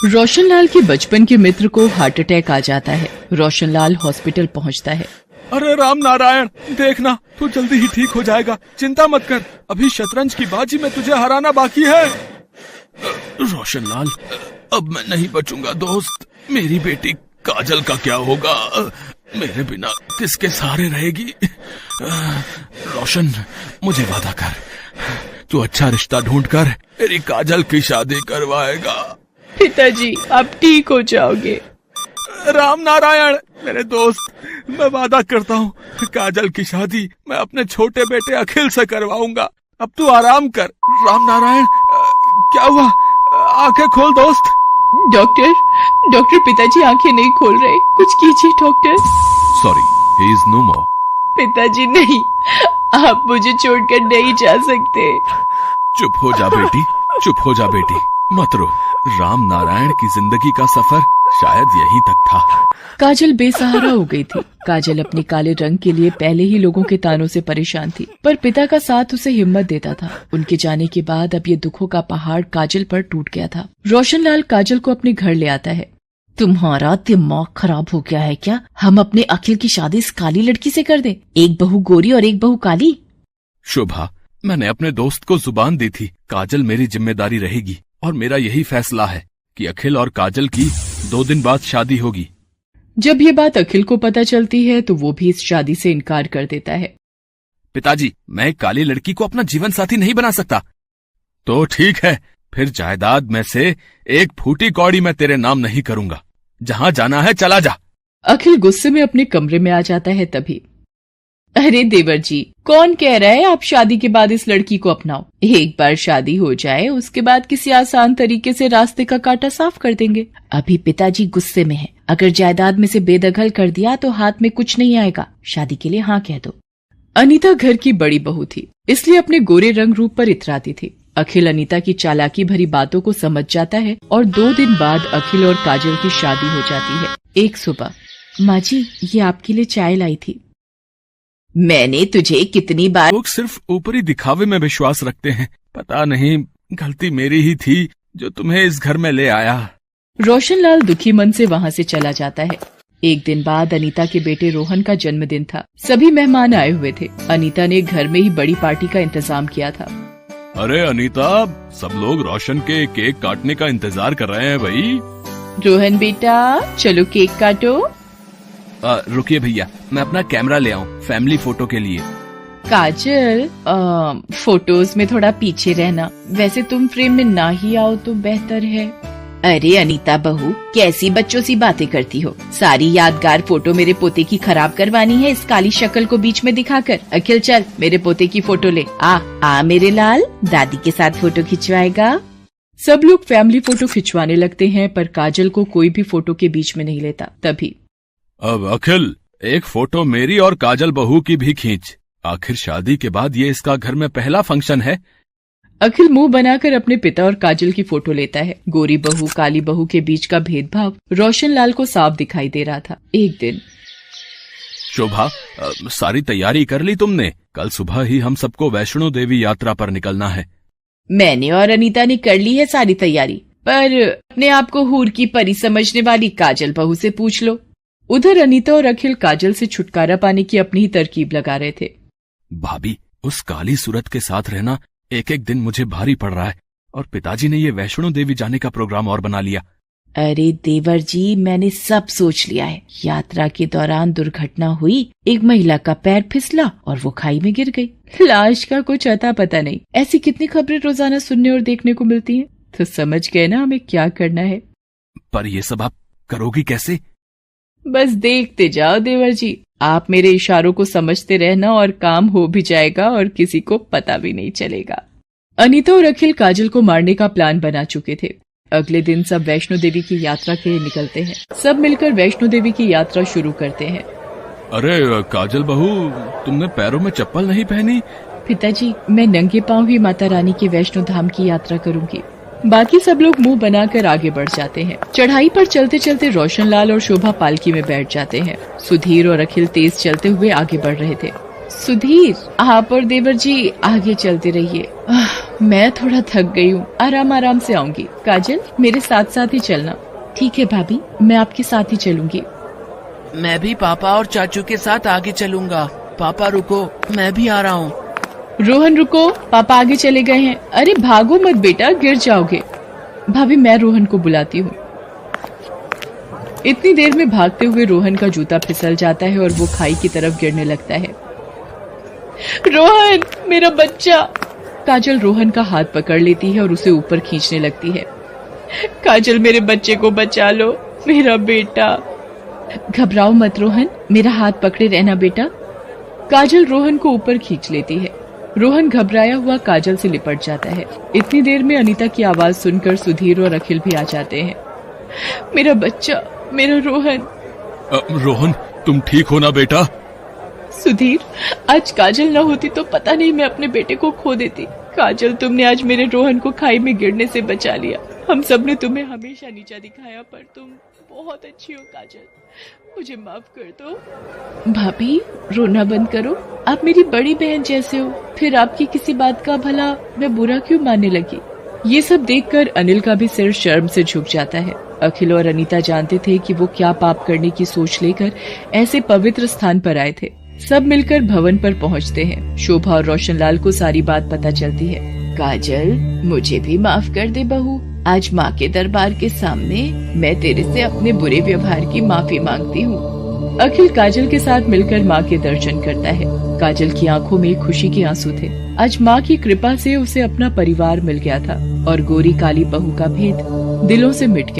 रोशनलाल के बचपन के मित्र को हार्ट अटैक आ जाता है। रोशनलाल हॉस्पिटल पहुंचता है। अरे राम नारायण, देखना तू जल्दी ही ठीक हो जाएगा, चिंता मत कर। अभी शतरंज की बाजी में तुझे हराना बाकी है। रोशनलाल, अब मैं नहीं बचूंगा दोस्त। मेरी बेटी काजल का क्या होगा? मेरे बिना किसके सहारे रहेगी? रोशन, मुझे वादा कर, तू अच्छा रिश्ता ढूंढकर मेरी काजल की शादी करवाएगा। पिताजी, आप ठीक हो जाओगे। राम नारायण मेरे दोस्त, मैं वादा करता हूँ काजल की शादी मैं अपने छोटे बेटे अखिल से करवाऊंगा। अब तू आराम कर। राम नारायण, क्या हुआ? आंखें खोल दोस्त। डॉक्टर, पिताजी आंखें नहीं खोल रहे, कुछ कीजिए doctor. Sorry, he is no more. पिताजी नहीं, आप मुझे छोड़कर नहीं जा सकते। चुप हो जा बेटी, चुप हो जा बेटी, मत रो। राम नारायण की जिंदगी का सफर शायद यहीं तक था। काजल बेसहारा हो गई थी। काजल अपने काले रंग के लिए पहले ही लोगों के तानों से परेशान थी, पर पिता का साथ उसे हिम्मत देता था। उनके जाने के बाद अब ये दुखों का पहाड़ काजल पर टूट गया था। रोशनलाल काजल को अपने घर ले आता है। तुम्हारा दिमाग खराब हो गया है क्या? हम अपने अखिल की शादी इस काली लड़की से कर दें? एक बहू गोरी और एक बहू काली। शोभा, मैंने अपने दोस्त को जुबान दी थी, काजल मेरी जिम्मेदारी रहेगी और मेरा यही फैसला है कि अखिल और काजल की 2 दिन बाद शादी होगी। जब ये बात अखिल को पता चलती है तो वो भी इस शादी से इनकार कर देता है। पिताजी, मैं एक काली लड़की को अपना जीवन साथी नहीं बना सकता। तो ठीक है, फिर जायदाद में से एक फूटी कौड़ी मैं तेरे नाम नहीं करूंगा। जहां जाना है चला जा। अखिल गुस्से में अपने कमरे में आ जाता है। तभी, अरे देवर जी, कौन कह रहा है आप शादी के बाद इस लड़की को अपनाओ? एक बार शादी हो जाए उसके बाद किसी आसान तरीके से रास्ते का कांटा साफ कर देंगे। अभी पिताजी गुस्से में है, अगर जायदाद में से बेदखल कर दिया तो हाथ में कुछ नहीं आएगा। शादी के लिए हाँ कह दो। अनीता घर की बड़ी बहू थी, इसलिए अपने गोरे रंग रूप पर इतराती थी। अखिल अनीता की चालाकी भरी बातों को समझ जाता है और 2 दिन बाद अखिल और काजल की शादी हो जाती है। एक सुबह, माँ जी, ये आपके लिए चाय लाई थी। मैंने तुझे कितनी बार। लोग सिर्फ ऊपरी दिखावे में विश्वास रखते हैं। पता नहीं गलती मेरी ही थी जो तुम्हें इस घर में ले आया। रोशनलाल दुखी मन से वहाँ से चला जाता है। एक दिन बाद अनीता के बेटे रोहन का जन्मदिन था। सभी मेहमान आए हुए थे। अनीता ने घर में ही बड़ी पार्टी का इंतजाम किया था। अरे अनीता, सब लोग रोशन के केक काटने का इंतजार कर रहे हैं भाई। रोहन बेटा, चलो केक काटो। रुकिए भैया, मैं अपना कैमरा ले आऊं फैमिली फोटो के लिए। काजल, फोटोज में थोड़ा पीछे रहना। वैसे तुम फ्रेम में ना ही आओ तो बेहतर है। अरे अनीता बहू, कैसी बच्चों सी बातें करती हो? सारी यादगार फोटो मेरे पोते की खराब करवानी है इस काली शक्ल को बीच में दिखाकर। अखिल चल, मेरे पोते की फोटो ले आ मेरे लाल, दादी के साथ फोटो खिंचवाएगा। सब लोग फैमिली फोटो खिंचवाने लगते हैं, पर काजल को कोई भी फोटो के बीच में नहीं लेता। तभी, अब अखिल, एक फोटो मेरी और काजल बहू की भी खींच। आखिर शादी के बाद ये इसका घर में पहला फंक्शन है। अखिल मुंह बनाकर अपने पिता और काजल की फोटो लेता है। गोरी बहू काली बहू के बीच का भेदभाव रोशनलाल को साफ दिखाई दे रहा था। एक दिन, शोभा, सारी तैयारी कर ली तुमने? कल सुबह ही हम सबको वैष्णो देवी यात्रा पर निकलना है। मैंने और अनीता ने कर ली है सारी तैयारी, पर अपने आप को हूर की परी समझने वाली काजल बहू से पूछ लो। उधर अनीता और अखिल काजल से छुटकारा पाने की अपनी ही तरकीब लगा रहे थे। भाभी, उस काली सूरत के साथ रहना एक एक दिन मुझे भारी पड़ रहा है, और पिताजी ने ये वैष्णो देवी जाने का प्रोग्राम और बना लिया। अरे देवर जी, मैंने सब सोच लिया है। यात्रा के दौरान दुर्घटना हुई, एक महिला का पैर फिसला और वो खाई में गिर गई। लाश का कुछ अता पता नहीं। ऐसी कितनी खबरें रोजाना सुनने और देखने को मिलती हैं, तो समझ गए ना हमें क्या करना है। पर ये सब आप करोगी कैसे? बस देखते जाओ देवर जी, आप मेरे इशारों को समझते रहना और काम हो भी जाएगा और किसी को पता भी नहीं चलेगा। अनीता और अखिल काजल को मारने का प्लान बना चुके थे। अगले दिन सब वैष्णो देवी की यात्रा के लिए निकलते हैं। सब मिलकर वैष्णो देवी की यात्रा शुरू करते हैं। अरे काजल बहू, तुमने पैरों में चप्पल नहीं पहनी? पिताजी, मैं नंगे पांव ही माता रानी के वैष्णो धाम की यात्रा करूंगी। बाकी सब लोग मुंह बनाकर आगे बढ़ जाते हैं। चढ़ाई पर चलते चलते रोशनलाल और शोभा पालकी में बैठ जाते हैं। सुधीर और अखिल तेज चलते हुए आगे बढ़ रहे थे। सुधीर, आप और देवर जी आगे चलते रहिए। मैं थोड़ा थक गई हूँ, आराम आराम से आऊंगी। काजल, मेरे साथ साथ ही चलना। ठीक है भाभी, मैं आपके साथ ही चलूंगी। मैं भी पापा और चाचू के साथ आगे चलूंगा। पापा रुको, मैं भी आ रहा हूँ। रोहन रुको, पापा आगे चले गए हैं। अरे भागो मत बेटा, गिर जाओगे। भाभी, मैं रोहन को बुलाती हूँ। इतनी देर में भागते हुए रोहन का जूता फिसल जाता है और वो खाई की तरफ गिरने लगता है। रोहन, मेरा बच्चा। काजल रोहन का हाथ पकड़ लेती है और उसे ऊपर खींचने लगती है। काजल, मेरे बच्चे को बचा लो, मेरा बेटा। घबराओ मत रोहन, मेरा हाथ पकड़े रहना बेटा। काजल रोहन को ऊपर खींच लेती है। रोहन घबराया हुआ काजल से लिपट जाता है। इतनी देर में अनीता की आवाज सुनकर सुधीर और अखिल भी आ जाते हैं। मेरा बच्चा, मेरा रोहन। रोहन, तुम ठीक हो ना बेटा? सुधीर, आज काजल न होती तो पता नहीं मैं अपने बेटे को खो देती। काजल, तुमने आज मेरे रोहन को खाई में गिरने से बचा लिया। हम सब ने तुम्हें हमेशा नीचा दिखाया, पर तुम बहुत अच्छी हो काजल, मुझे माफ कर दो। भाभी, रोना बंद करो, आप मेरी बड़ी बहन जैसे हो, फिर आपकी किसी बात का भला मैं बुरा क्यों मानने लगी। ये सब देखकर अनिल का भी सिर शर्म से झुक जाता है। अखिल और अनीता जानते थे कि वो क्या पाप करने की सोच लेकर ऐसे पवित्र स्थान पर आए थे। सब मिलकर भवन पर पहुंचते हैं। शोभा और रोशनलाल को सारी बात पता चलती है। काजल, मुझे भी माफ कर दे बहू। आज माँ के दरबार के सामने मैं तेरे से अपने बुरे व्यवहार की माफी मांगती हूँ। अखिल काजल के साथ मिलकर माँ के दर्शन करता है। काजल की आंखों में खुशी के आंसू थे। आज माँ की कृपा से उसे अपना परिवार मिल गया था और गोरी काली बहू का भेद दिलों से मिट गया।